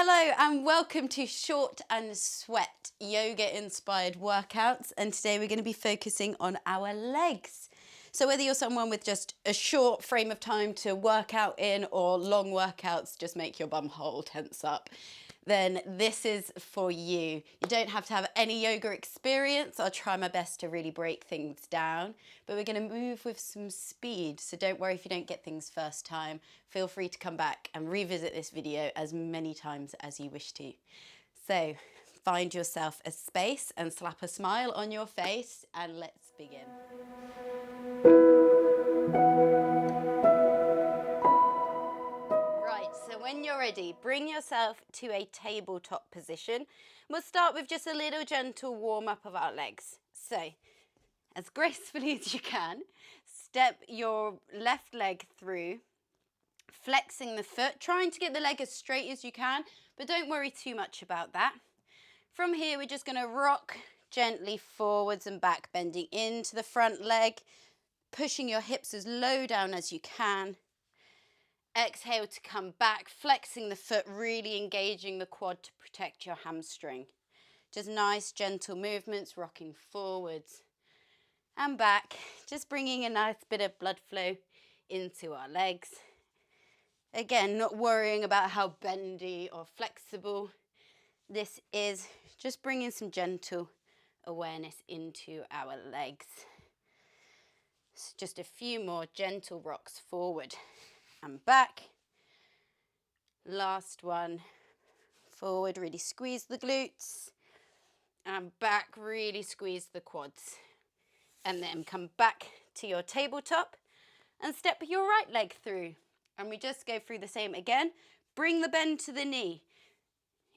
Hello and welcome to Short and Sweat yoga inspired workouts, and today we're going to be focusing on our legs. So whether you're someone with just a short frame of time to work out in or long workouts just make your bum hole tense up, then this is for you. You don't have to have any yoga experience. I'll try my best to really break things down, but we're going to move with some speed. So don't worry if you don't get things first time. Feel free to come back and revisit this video as many times as you wish to. So find yourself a space and slap a smile on your face and let's begin. Right, so when you're ready, bring yourself to a tabletop position. We'll start with just a little gentle warm-up of our legs. So, as gracefully as you can, step your left leg through, flexing the foot, trying to get the leg as straight as you can, but don't worry too much about that. From here, we're just going to rock gently forwards and back, bending into the front leg, pushing your hips as low down as you can. Exhale to come back, flexing the foot, really engaging the quad to protect your hamstring. Just nice, gentle movements, rocking forwards and back, just bringing a nice bit of blood flow into our legs. Again, not worrying about how bendy or flexible this is, just bringing some gentle awareness into our legs. So just a few more gentle rocks forward and back. Last one. Forward, really squeeze the glutes. And back, really squeeze the quads. And then come back to your tabletop and step your right leg through. And we just go through the same again. Bring the bend to the knee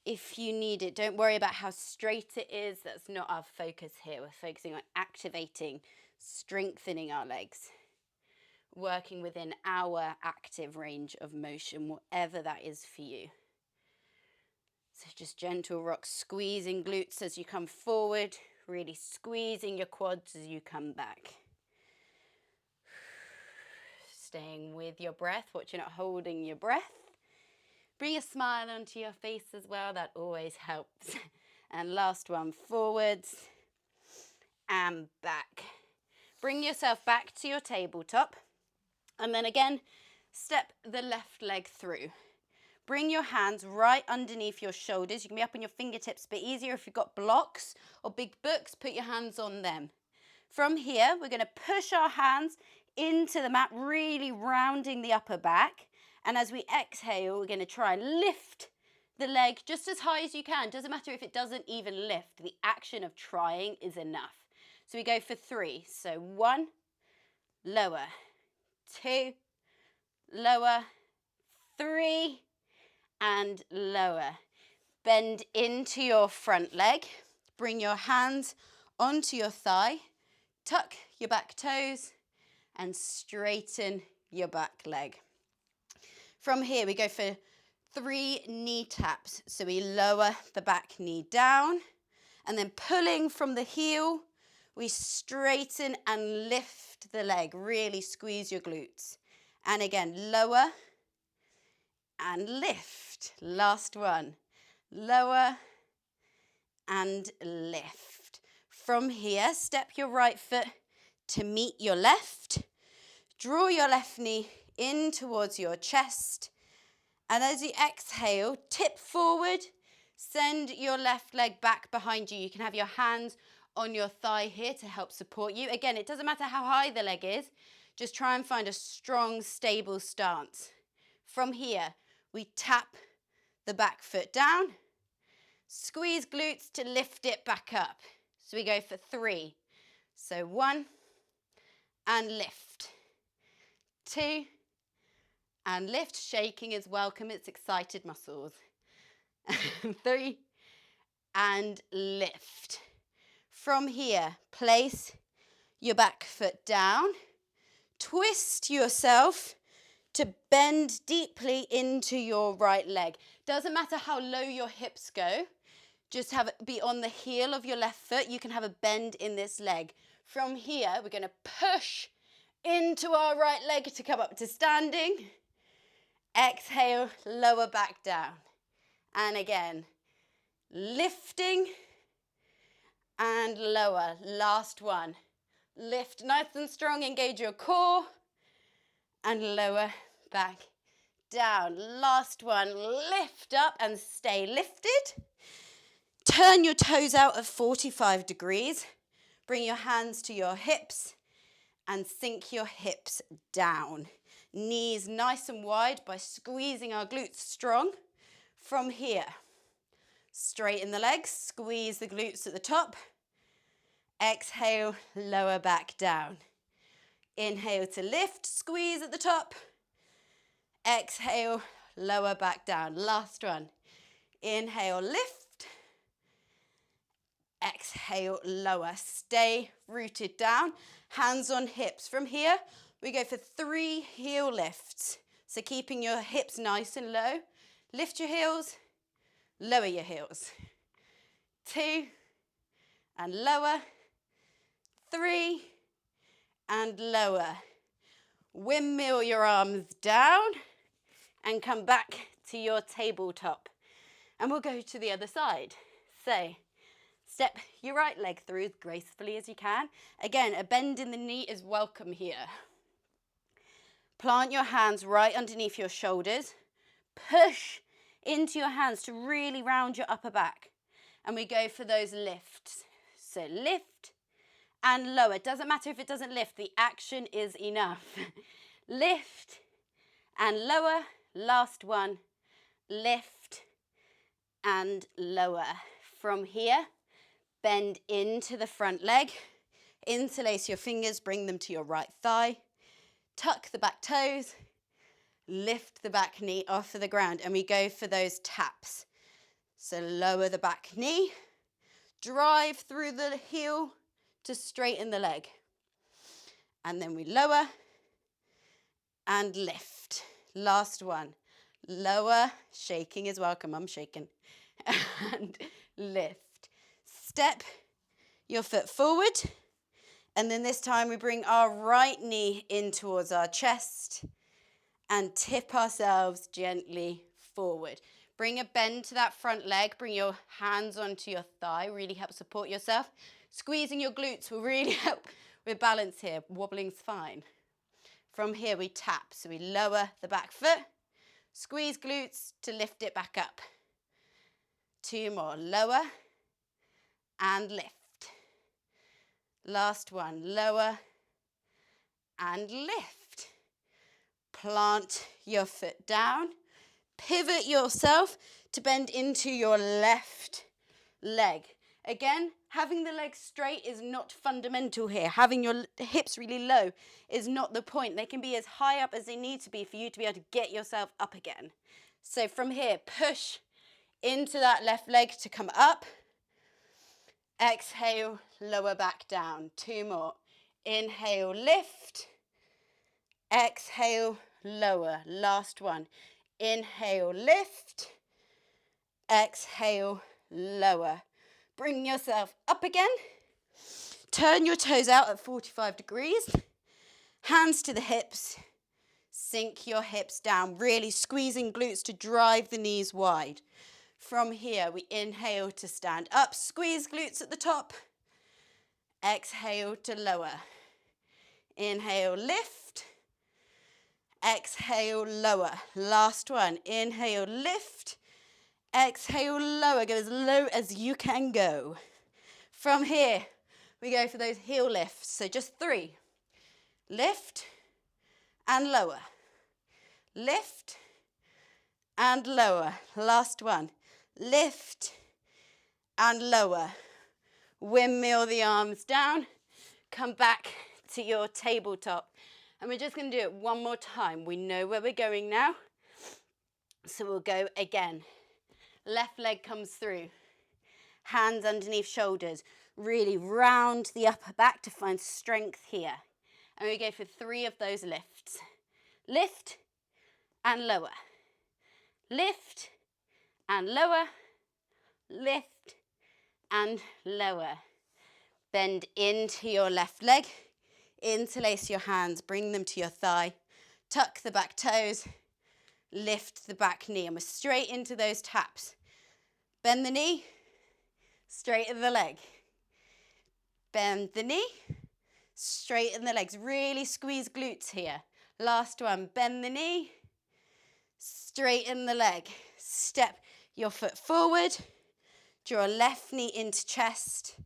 if you need it. Don't worry about how straight it is. That's not our focus here. We're focusing on activating, strengthening our legs, working within our active range of motion, whatever that is for you. So just gentle rock, squeezing glutes as you come forward, really squeezing your quads as you come back. Staying with your breath, watch you're not holding your breath. Bring a smile onto your face as well, that always helps. And last one, forwards and back. Bring yourself back to your tabletop. And then again, step the left leg through. Bring your hands right underneath your shoulders. You can be up on your fingertips, but easier if you've got blocks or big books, put your hands on them. From here, we're going to push our hands into the mat, really rounding the upper back. And as we exhale, we're going to try and lift the leg just as high as you can. Doesn't matter if it doesn't even lift. The action of trying is enough. So we go for 3. So 1, lower, 2, lower, 3, and lower. Bend into your front leg. Bring your hands onto your thigh. Tuck your back toes and straighten your back leg. From here, we go for 3 knee taps. So we lower the back knee down, and then pulling from the heel, we straighten and lift the leg. Really squeeze your glutes. And again, lower and lift. Last one. Lower and lift. From here, step your right foot to meet your left. Draw your left knee in towards your chest. And as you exhale, tip forward. Send your left leg back behind you. You can have your hands on your thigh here to help support you. Again, it doesn't matter how high the leg is. Just try and find a strong, stable stance. From here, we tap the back foot down. Squeeze glutes to lift it back up. So we go for 3. So 1 and lift. 2 and lift. Shaking is welcome. It's excited muscles. 3 and lift. From here, place your back foot down. Twist yourself to bend deeply into your right leg. Doesn't matter how low your hips go. Just have it be on the heel of your left foot. You can have a bend in this leg. From here, we're going to push into our right leg to come up to standing. Exhale, lower back down. And again, lifting and lower. Last one. Lift nice and strong, engage your core, and lower back down. Last one, lift up and stay lifted. Turn your toes out at 45 degrees. Bring your hands to your hips and sink your hips down. Knees nice and wide by squeezing our glutes strong. From here, straighten the legs, squeeze the glutes at the top. Exhale, lower back down. Inhale to lift, squeeze at the top. Exhale, lower back down. Last one. Inhale, lift. Exhale, lower. Stay rooted down. Hands on hips. From here, we go for 3 heel lifts. So keeping your hips nice and low. Lift your heels, lower your heels. 2, and lower. 3, and lower. Windmill your arms down and come back to your tabletop. And we'll go to the other side. So step your right leg through as gracefully as you can. Again, a bend in the knee is welcome here. Plant your hands right underneath your shoulders. Push into your hands to really round your upper back. And we go for those lifts. So lift and lower. It doesn't matter if it doesn't lift. The action is enough. Lift and lower. Last one. Lift and lower. From here, bend into the front leg. Interlace your fingers. Bring them to your right thigh. Tuck the back toes. Lift the back knee off of the ground. And we go for those taps. So lower the back knee. Drive through the heel to straighten the leg. And then we lower and lift. Last one. Lower, shaking is welcome, I'm shaking. And lift. Step your foot forward. And then this time we bring our right knee in towards our chest and tip ourselves gently forward. Bring a bend to that front leg. Bring your hands onto your thigh. Really help support yourself. Squeezing your glutes will really help with balance here. Wobbling's fine. From here we tap. So we lower the back foot. Squeeze glutes to lift it back up. 2 more. Lower and lift. Last one. Lower and lift. Plant your foot down. Pivot yourself to bend into your left leg. Again, having the legs straight is not fundamental here. Having your hips really low is not the point. They can be as high up as they need to be for you to be able to get yourself up again. So from here, push into that left leg to come up. Exhale, lower back down. 2 more. Inhale, lift. Exhale, lower. Last one. Inhale, lift. Exhale, lower. Bring yourself up again. Turn your toes out at 45 degrees. Hands to the hips. Sink your hips down, really squeezing glutes to drive the knees wide. From here, we inhale to stand up. Squeeze glutes at the top. Exhale to lower. Inhale, lift. Exhale, lower. Last one. Inhale, lift. Exhale, lower. Go as low as you can go. From here, we go for those heel lifts. So just 3. Lift and lower. Lift and lower. Last one. Lift and lower. Windmill the arms down. Come back to your tabletop. And we're just going to do it one more time. We know where we're going now. So we'll go again. Left leg comes through. Hands underneath shoulders. Really round the upper back to find strength here. And we go for 3 of those lifts. Lift and lower. Lift and lower. Lift and lower. Bend into your left leg. Interlace your hands. Bring them to your thigh. Tuck the back toes. Lift the back knee. And we're straight into those taps. Bend the knee, straighten the leg. Bend the knee, straighten the legs. Really squeeze glutes here. Last one, bend the knee, straighten the leg. Step your foot forward, draw left knee into chest,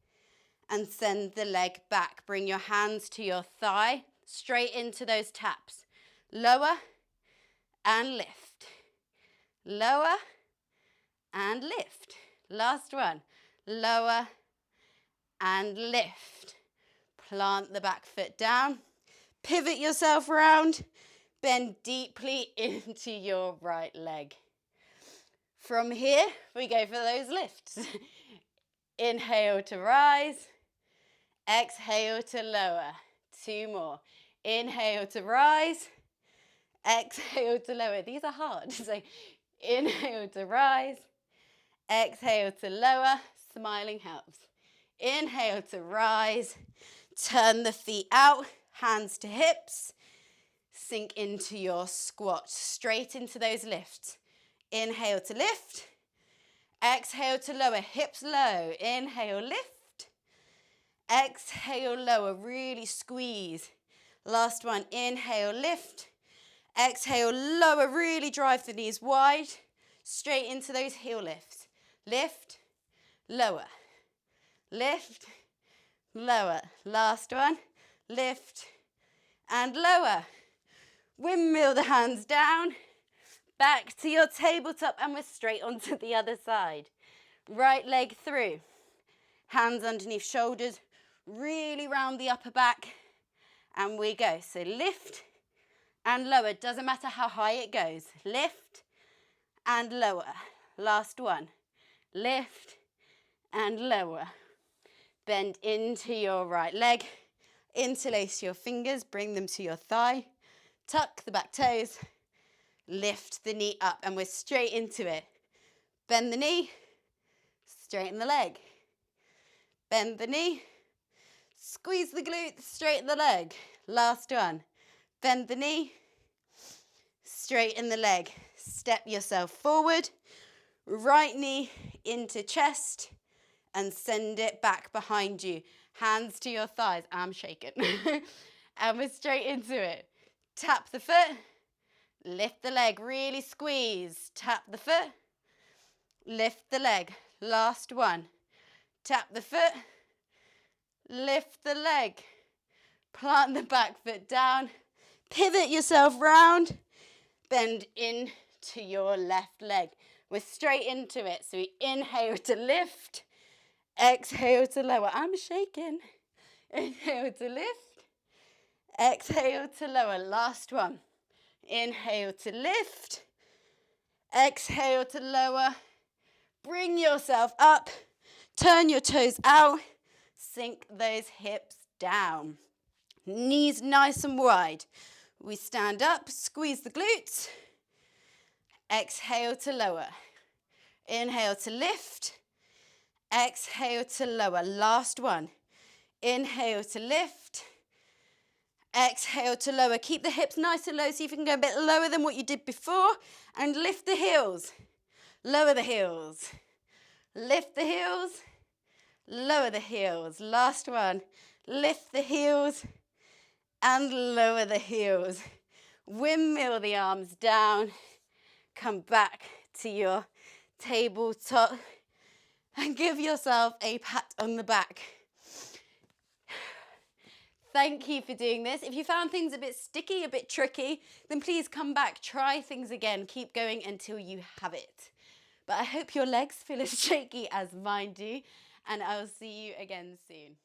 and send the leg back. Bring your hands to your thigh, straight into those taps. Lower and lift. Lower and lift. Last one. Lower and lift. Plant the back foot down. Pivot yourself round. Bend deeply into your right leg. From here, we go for those lifts. Inhale to rise. Exhale to lower. 2 more. Inhale to rise. Exhale to lower. These are hard. So inhale to rise. Exhale to lower. Smiling helps. Inhale to rise. Turn the feet out. Hands to hips. Sink into your squat. Straight into those lifts. Inhale to lift. Exhale to lower. Hips low. Inhale, lift. Exhale, lower. Really squeeze. Last one. Inhale, lift. Exhale, lower. Really drive the knees wide. Straight into those heel lifts. Lift, lower. Lift, lower. Last one. Lift and lower. Windmill the hands down. Back to your tabletop, and we're straight onto the other side. Right leg through. Hands underneath shoulders. Really round the upper back. And we go. So lift and lower. Doesn't matter how high it goes. Lift and lower. Last one. Lift and lower. Bend into your right leg. Interlace your fingers. Bring them to your thigh. Tuck the back toes. Lift the knee up, and we're straight into it. Bend the knee. Straighten the leg. Bend the knee. Squeeze the glutes. Straighten the leg. Last one. Bend the knee. Straighten the leg. Step yourself forward. Right knee into chest and send it back behind you. Hands to your thighs. I'm shaking. And we're straight into it. Tap the foot. Lift the leg. Really squeeze. Tap the foot. Lift the leg. Last one. Tap the foot. Lift the leg. Plant the back foot down. Pivot yourself round. Bend into your left leg. We're straight into it. So we inhale to lift. Exhale to lower. I'm shaking. Inhale to lift. Exhale to lower. Last one. Inhale to lift. Exhale to lower. Bring yourself up. Turn your toes out. Sink those hips down. Knees nice and wide. We stand up. Squeeze the glutes. Exhale to lower. Inhale to lift. Exhale to lower. Last one. Inhale to lift. Exhale to lower. Keep the hips nice and low. See if you can go a bit lower than what you did before. And lift the heels. Lower the heels. Lift the heels. Lower the heels. Last one. Lift the heels. And lower the heels. Windmill the arms down. Come back to your tabletop. And give yourself a pat on the back. Thank you for doing this. If you found things a bit sticky, a bit tricky, then please come back, try things again, keep going until you have it. But I hope your legs feel as shaky as mine do, and I'll see you again soon.